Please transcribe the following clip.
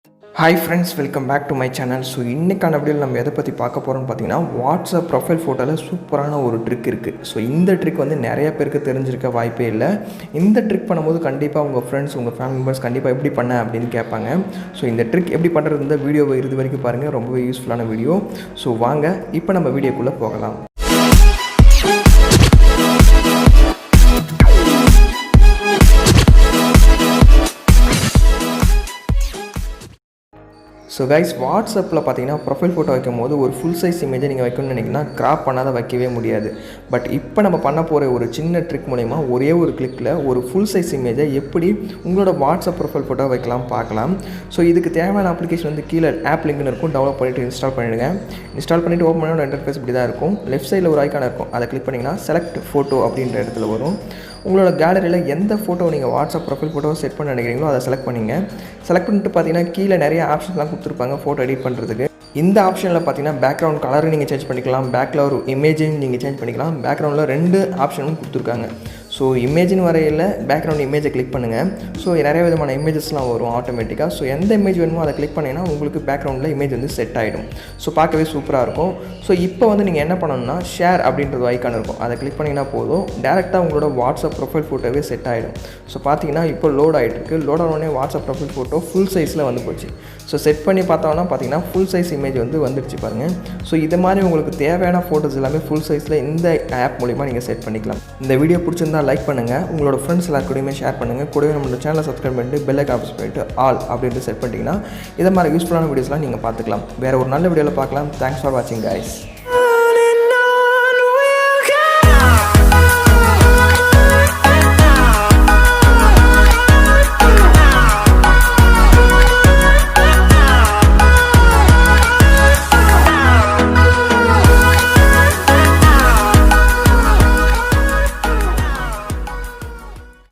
Hi friends, welcome back to my channel. So இன்னைக்கான வீடியோல நம்ம எதை பத்தி பார்க்க போறோம்னு பாத்தீங்கன்னா WhatsApp ப்ரொஃபைல் போட்டோல சூப்பரான ஒரு ட்ரிக் இருக்கு. ஸோ இந்த ட்ரிக் வந்து நிறைய பேருக்கு தெரிஞ்சிருக்க வாய்ப்பே இல்லை. இந்த ட்ரிக் பண்ணும்போது கண்டிப்பாக உங்கள் ஃப்ரெண்ட்ஸ் உங்கள் ஃபேமிலி மெம்பர்ஸ் கண்டிப்பாக எப்படி பண்ண அப்படின்னு கேட்பாங்க. ஸோ இந்த ட்ரிக் எப்படி பண்ணுறது இந்த வீடியோவை இறுதி வரைக்கும் பாருங்கள், ரொம்பவே யூஸ்ஃபுல்லான வீடியோ. ஸோ வாங்க இப்போ நம்ம வீடியோக்குள்ளே போகலாம். ஸோ கைஸ், வாட்ஸ்அப்பில் பார்த்தீங்கன்னா ப்ரொஃபைல் ஃபோட்டோ வைக்கும் போது ஒரு ஃபுல் சைஸ் இமேஜை நீங்கள் வைக்கணும்னு நினைக்கிங்கன்னா கிராப் பண்ணாத வைக்கவே முடியாது. பட் இப்போ நம்ம பண்ண போகிற ஒரு சின்ன ட்ரிக் மூலிமா ஒரே ஒரு கிளிக்கில் ஒரு ஃபுல் சைஸ் இமேஜை எப்படி உங்களோட வாட்ஸ்அப் ப்ரொஃபைல் ஃபோட்டோ வைக்கலாம் பார்க்கலாம். ஸோ இதுக்கு தேவையான அப்ளிகேஷன் வந்து கீழே ஆப் லிங்க்னு இருக்கும், டவுன்லோட் பண்ணிவிட்டு இன்ஸ்டால் பண்ணிவிடுங்க. இன்ஸ்டால் பண்ணிவிட்டு ஓப்பன் பண்ணி இன்டர்ஃபேஸ் இப்படி தான் இருக்கும். லெஃப்ட் சைடில் ஒரு ஐக்கான இருக்கும், அதை கிளிக் பண்ணிங்கன்னா செலக்ட் ஃபோட்டோ அப்படின்ற இடத்துல வரும். உங்களோட கேலரியில் எந்த ஃபோட்டோ நீங்கள் வாட்ஸ்அப் ப்ரொஃபைல் ஃபோட்டோ செட் பண்ண நினைக்கிறீங்களோ அதை செலக்ட் பண்ணிங்க. செலக்ட் பண்ணிட்டு பார்த்தீங்கன்னா கீழே நிறைய ஆப்ஷன்ஸ்லாம் கொடுத்துருப்பாங்க ஃபோட்டோ எடிட் பண்ணுறதுக்கு. இந்த ஆப்ஷனில் பார்த்தீங்கன்னா பேக்ரவுண்ட் கலரும் நீங்கள் சேஞ்ச் பண்ணிக்கலாம், பேக்கில் ஒரு இமேஜையும் நீங்கள் சேஞ்ச் பண்ணிக்கலாம். பேக்ரவுண்டில் 2 ஆப்ஷனும் கொடுத்துருக்காங்க. ஸோ இமேஜின் வரையில் பேக்ரவுண்ட் இமேஜை கிளிக் பண்ணுங்கள். ஸோ நிறைய விதமான இமேஜஸ்லாம் வரும் ஆட்டோமேட்டிக்காக. ஸோ எந்த இமேஜ் வேணுமோ அதை கிளிக் பண்ணிங்கன்னா உங்களுக்கு பேக்ரவுண்டில் இமேஜ் வந்து செட் ஆகிடும். ஸோ பார்க்கவே சூப்பராக இருக்கும். ஸோ இப்போ வந்து நீங்கள் என்ன பண்ணணும்னா ஷேர் அப்படின்றது ஐக்கான் இருக்கும், அதை கிளிக் பண்ணிங்கன்னா போதும், டேரெக்டாக உங்களோட வாட்ஸ்அப் ப்ரொஃபைல் ஃபோட்டோவே செட் ஆகிடும். ஸோ பார்த்தீங்கன்னா இப்போ லோட் ஆகிட்டுருக்கு. லோட் ஆனோடனே வாட்ஸ்அப் ப்ரொஃபைல் ஃபோட்டோ ஃபுல் சைஸில் வந்து போச்சு. ஸோ செட் பண்ணி பார்த்தோம்னா பார்த்தீங்கன்னா ஃபுல் சைஸ் இமேஜ் வந்து வந்துடுச்சு பாருங்கள். ஸோ இது மாதிரி உங்களுக்கு தேவையான ஃபோட்டோஸ் எல்லாமே ஃபுல் சைஸில் இந்த ஆப் மூலிமா நீங்கள் செட் பண்ணிக்கலாம். இந்த வீடியோ பிடிச்சிருந்தா லைக் பண்ணுங்கள், உங்களோட ஃப்ரெண்ட்ஸ் எல்லாருக்கூடயுமே ஷேர் பண்ணுங்கள். கூடவே நம்மளோட சேனலை சப்ஸ்கிரைப் பண்ணிட்டு பெல் ஐக்கான் ப்ரெஸ் பண்ணிட்டு ஆல் அப்படின்ட்டு செட் பண்ணிட்டீங்கன்னா இதை மாதிரி யூஸ்ஃபுல்லான வீடியோஸ்லாம் நீங்கள் பார்த்துக்கலாம். வேறு ஒரு நல்ல வீடியோவில் பார்க்கலாம். தேங்க்ஸ் ஃபார் வாட்சிங் கைஸ்.